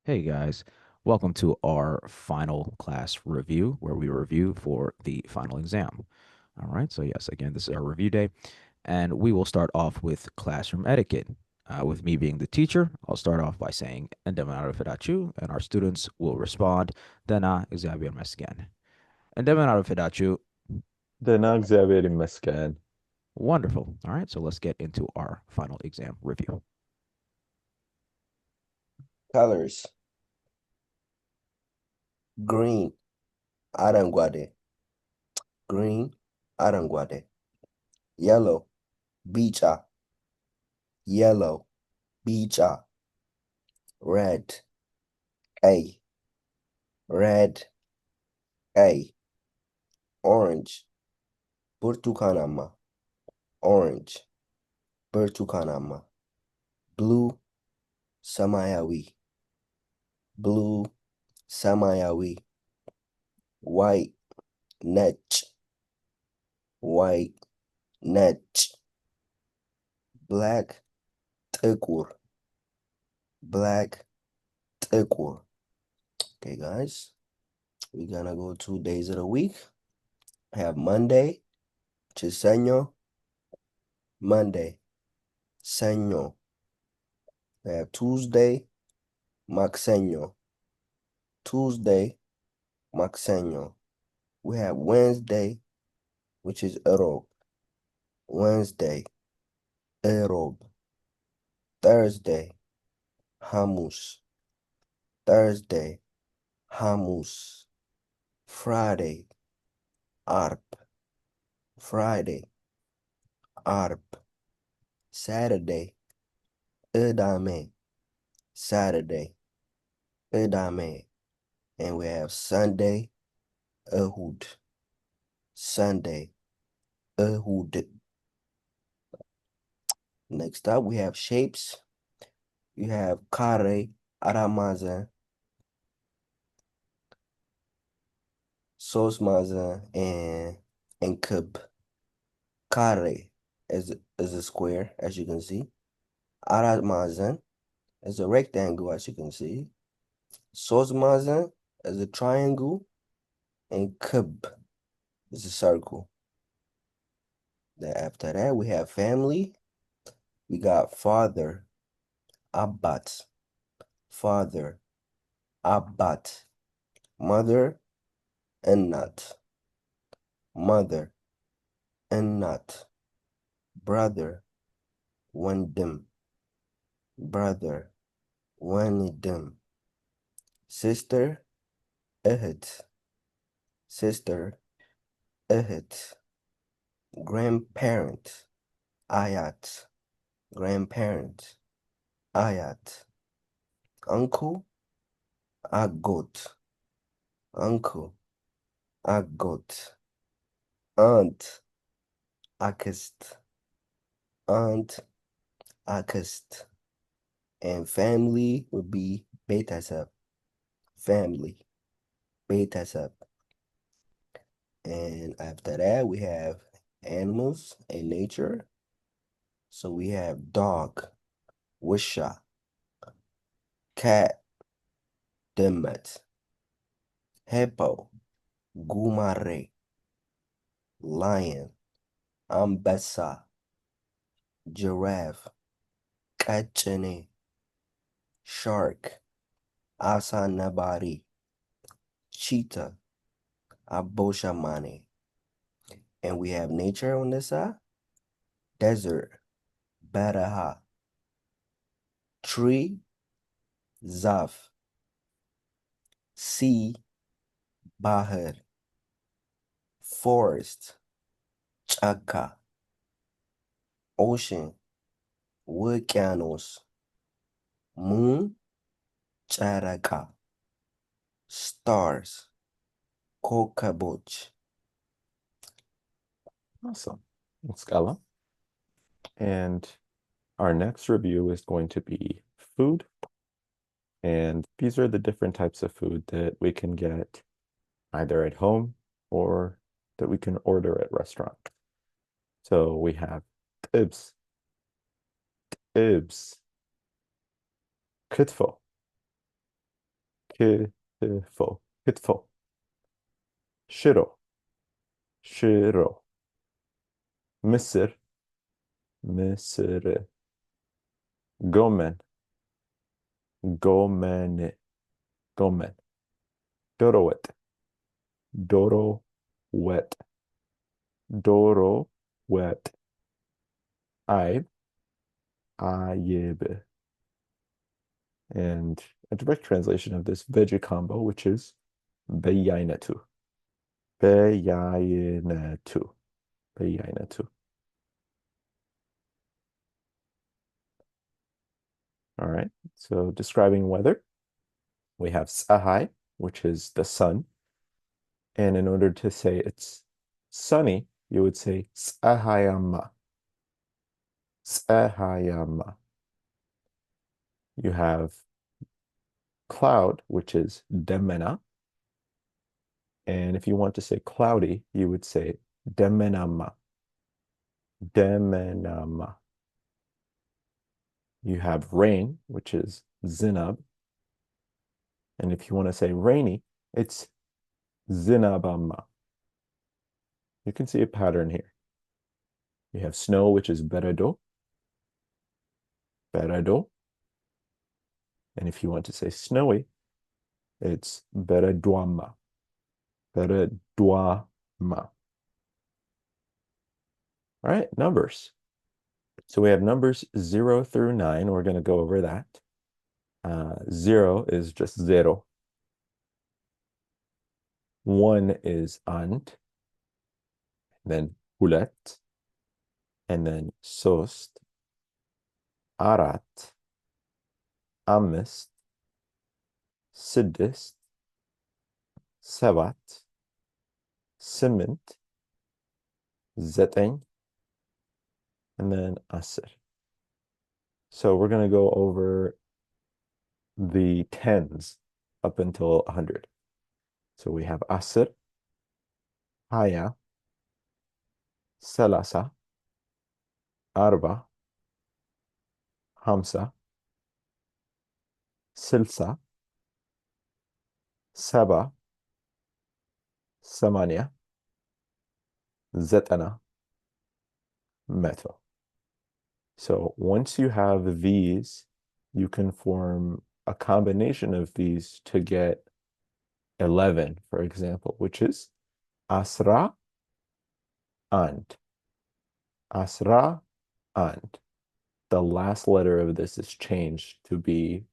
Hey guys, welcome to our final class review where we review for the final exam. All right, so yes, again, this is our review day, and we will start off with classroom etiquette. With me being the teacher, I'll start off by saying Endeavor Fedachu, and our students will respond, Dana Xavier Mescan. Endeavor Fedachu, Denak Xavierim Mescan. wonderful. All right, so let's get into our final exam review. Colors: green, aranguade, green, aranguade. Yellow, bicha, yellow, bicha. Red, A, red, A. Orange, burtukanama, orange, burtukanama. Blue, samayawi, blue, samayawi. White, nech, white, nech. Black, ጥቁር, black, ጥቁር. Okay, guys, we're gonna go 2 days of the week. I have Monday, Chiseño, Monday, Seño. I have Tuesday, Maxeño, Tuesday, Maxeño. We have Wednesday, which is Erob, Wednesday, Erob. Thursday, Hamus, Thursday, Hamus. Friday, Arp, Friday, Arp. Saturday, Edame, Saturday, Edame. And we have Sunday, Ehud, Sunday, Ehud. Next up, we have shapes. You have Kare, Aramazan, Sosmazan, and Kub. Kare is a square, as you can see. Aramazan is a rectangle, as you can see. Sosmazan is a triangle, and Kub is a circle. Then after that, we have family. We got father, Abbat, father, Abbat. Mother, Ennat, mother, Ennat. Brother, Wendim, brother, Wendim. Sister, Ehet, sister, Ehet. Grandparent, Ayat, grandparent, Ayat. Uncle, Agot, uncle, Agot. Aunt, Akist, aunt, Akist. And family would be Betasab, family, Betasab. And after that, we have animals and nature. So we have dog, Wisha, cat, Demet, hippo, Gumare, lion, Ambessa, giraffe, Kachene, shark, Asanabari, cheetah, Aboshamane. And we have nature on this side, desert, Baraha, tree, Zaf, sea, Bahar, forest, Chaka, ocean, Wukianos, moon, Charaka, stars, Kokaboch. Awesome. Scala. And our next review is going to be food. And these are the different types of food that we can get either at home or that we can order at restaurant. So we have ibs, ibs, kitfo, كتفو كتفو شرو شرو مصر مصر جومن جومن جومن دروت دورو wet دورو wet عيب عيب. And a direct translation of this veggie combo, which is beyainatu. Beyainatu. Beyainatu. All right. So describing weather, we have sahai, which is the sun. And in order to say it's sunny, you would say sahayama. Sahayama. You have cloud, which is demena. And if you want to say cloudy, you would say demenama. Demenama. You have rain, which is zinab. And if you want to say rainy, it's zinabama. You can see a pattern here. You have snow, which is berado. Berado. And if you want to say snowy, it's beraduama. Beraduama. All right, numbers. So we have numbers 0 through 9. We're going to go over that. 0 is just zero. 1 is ant. Then hulet. And then sost. Arat. Amist. Siddist. Sevat. Cement. Zeteng. And then asr. So we're going to go over the tens up until 100. So we have asr, haya, salasa, arba, hamsa, silsa, saba, samania, zetana, meto. So once you have these, you can form a combination of these to get 11, for example, which is asra and. Asra and. The last letter of this is changed to be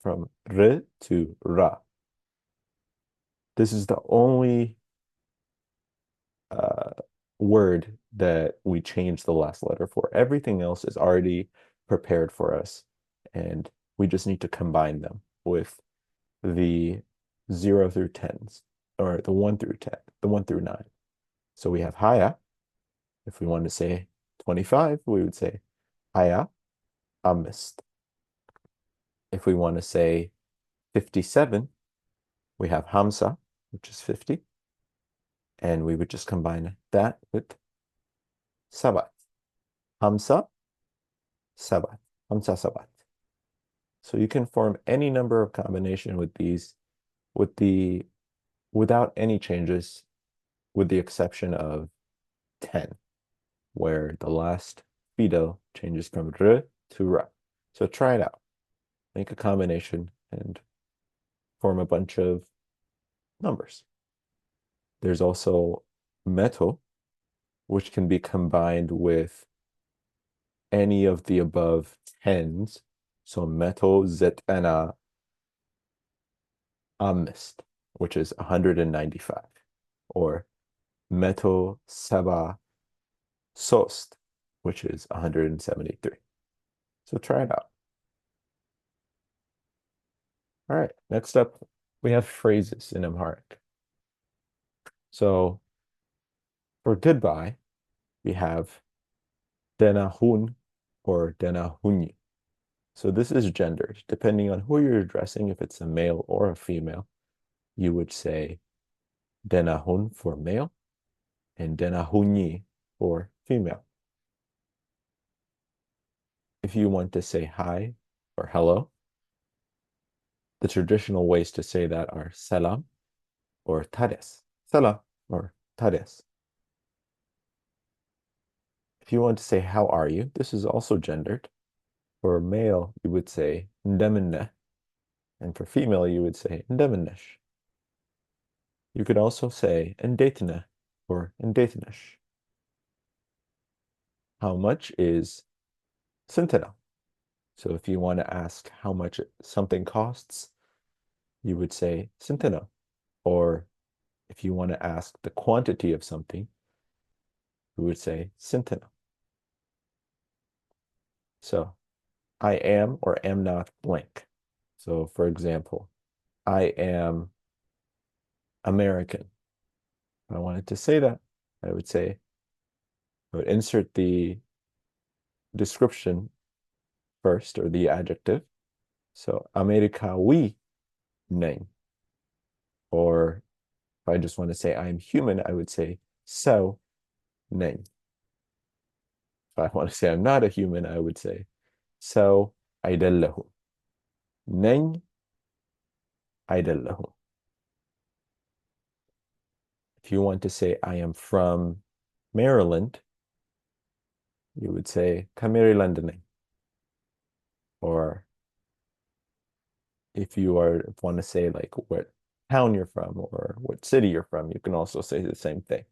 from r to ra. This is the only word that we change the last letter for. Everything else is already prepared for us, and we just need to combine them with the 0 through 10s, or the 1 through 10, the 1 through 9. So we have haya. If we want to say 25, we would say haya amist. If we want to say 57, we have hamsa, which is 50. And we would just combine that with sabat. Hamsa, sabat. Hamsa, sabat. So you can form any number of combination with these without any changes, with the exception of 10, where the last fido changes from r to ra. So try it out. Make a combination and form a bunch of numbers. There's also meto, which can be combined with any of the above tens. So meto zetana amist, which is 195, or meto saba sost, which is 173. So try it out. All right, next up, we have phrases in Amharic. So for goodbye, we have denahun or denahuni. So this is gendered. Depending on who you're addressing, if it's a male or a female, you would say denahun for male and denahuni for female. If you want to say hi or hello, The traditional ways to say that are selam or tares. Selam or tares. If you want to say how are you, this is also gendered. For male, you would say ndemine, and for female, you would say ndeminish. You could also say ndetine or ndetinish. How much is centena? So if you want to ask how much something costs, you would say centena. Or if you want to ask the quantity of something, you would say centena. So I am or am not blank. So for example, I am American. If I wanted to say that, I would say, I would insert the description first or the adjective. So Americawi name. Or if I just want to say I'm human, I would say so name. If I want to say I'm not a human, I would say so aidellahu. Name aidellahu. If you want to say I am from Maryland, you would say Kamerilandene. Or if you want to say like what town you're from or what city you're from, you can also say the same thing.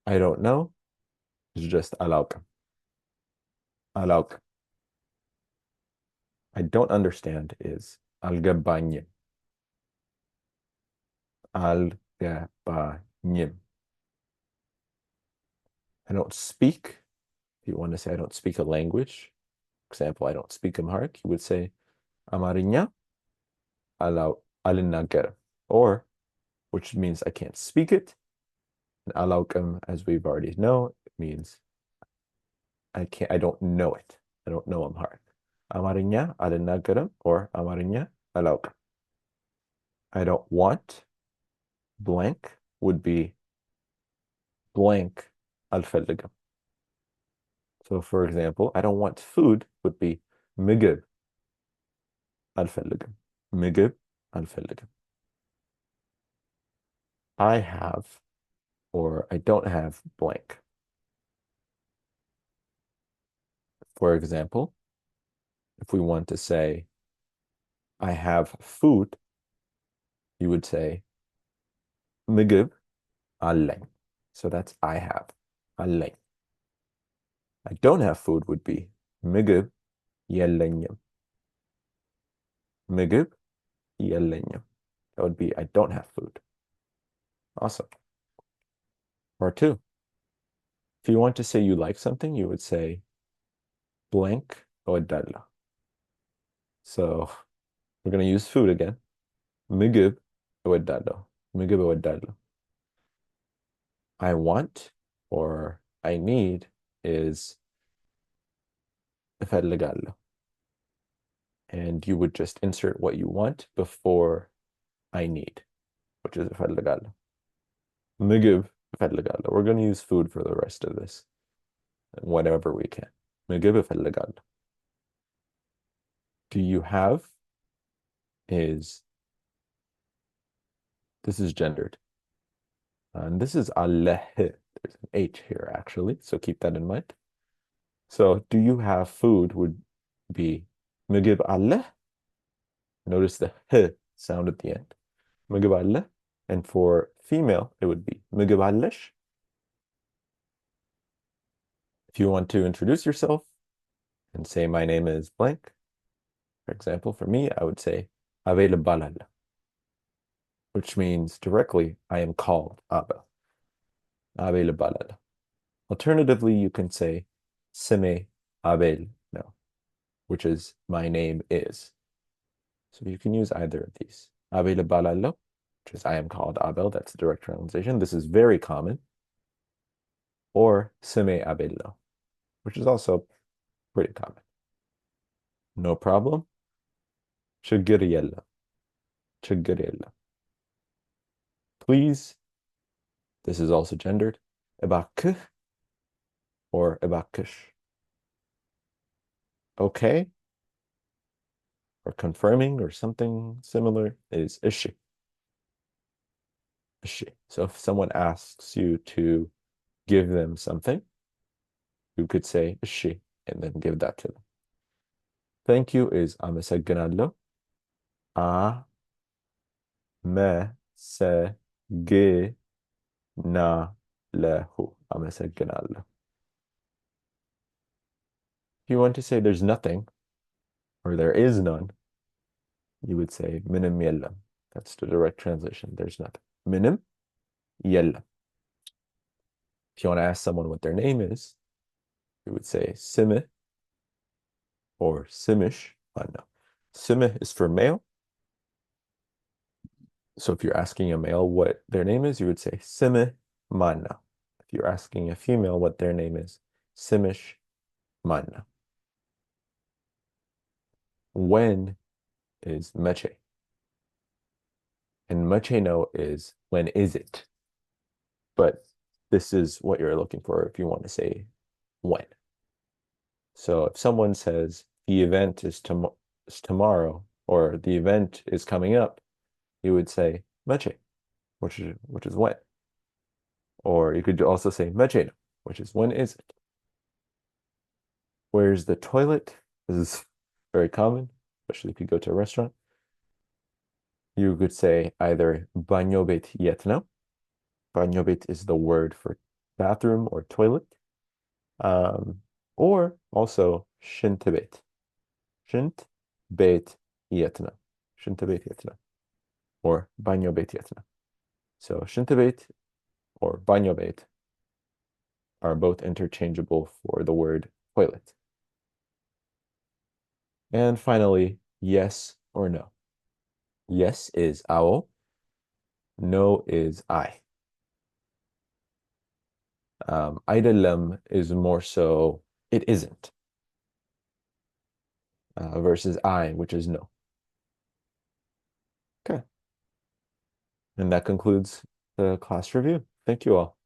I don't know. It's just alauk. Alauk. I don't understand is algabanyim. Algabanyim. I don't speak. If you want to say I don't speak a language, for example, I don't speak Amharic, you would say Amarinya alinager, or which means I can't speak it. And alaukam, as we've already know, it means I don't know it. I don't know Amharic. Amarinya alinageram or Amarinya alaukam. I don't want blank would be blank alfelligam. So for example, I don't want food would be ምግብ alfelligam. ምግብ alfelligam. I have or I don't have blank. For example, if we want to say I have food, you would say ምግብ አለኝ. So that's I have. አለኝ. I don't have food would be ምግብ የለኝም. ምግብ የለኝም. That would be I don't have food. Awesome. Part two. If you want to say you like something, you would say blank እወዳለሁ. So we're going to use food again. ምግብ እወዳለሁ. ምግብ እወዳለሁ. I want or I need is እፈልጋለሁ. And you would just insert what you want before I need, which is እፈልጋለሁ. ምግብ እፈልጋለሁ. We're going to use food for the rest of this, whenever we can. ምግብ እፈልጋለሁ. Do you have is, this is gendered. And this is aleh. There's an H here actually, so keep that in mind. So do you have food would be ምግብ አለህ. Notice the h sound at the end. ምግብ አለህ. And for female, it would be ምግብ አለሽ. If you want to introduce yourself and say my name is blank, for example, for me, I would say አቤል እባላለሁ, which means directly I am called Abel. አቤል እባላለሁ. Alternatively, you can say ስሜ አቤል ነው, which is my name is. So you can use either of these. አቤል እባላለሁ, which is I am called Abel. That's the direct translation. This is very common. Or ስሜ አቤል ነው, which is also pretty common. No problem. ችግር የለም. ችግር የለም. Please. This is also gendered. እባክህ or እባክሽ. Okay. or confirming or something similar is ishi. Ishi. So if someone asks you to give them something, you could say ishi and then give that to them. Thank you is አመሰግናለሁ. አመሰግናለሁ. አመሰግናለሁ. If you want to say there's nothing or there is none, you would say ምንም የለም. That's the direct translation. There's nothing. ምንም የለም. If you want to ask someone what their name is, you would say ስምህ or ስምሽ. No. ስምህ is for male. So if you're asking a male what their name is, you would say ስምህ ማን ነው? If you're asking a female what their name is, ስምሽ ማን ነው? When is መቼ? And መቼ ነው is when is it? But this is what you're looking for if you want to say when. So if someone says the event is tomorrow or the event is coming up, you would say meche, which is when. Or you could also say meche, which is when is it? Where's the toilet? This is very common, especially if you go to a restaurant. You could say either banyo bet yet no. Banyo bet is the word for bathroom or toilet. Or also shintebet. Shint bet yetna. Shintebet yetna. Or banyo bet yetna. So shintebet or banyo bet are both interchangeable for the word toilet. And finally, yes or no. Yes is ao. No is I. አይደለም is more so it isn't. Versus I, which is no. Okay. And that concludes the class review. Thank you all.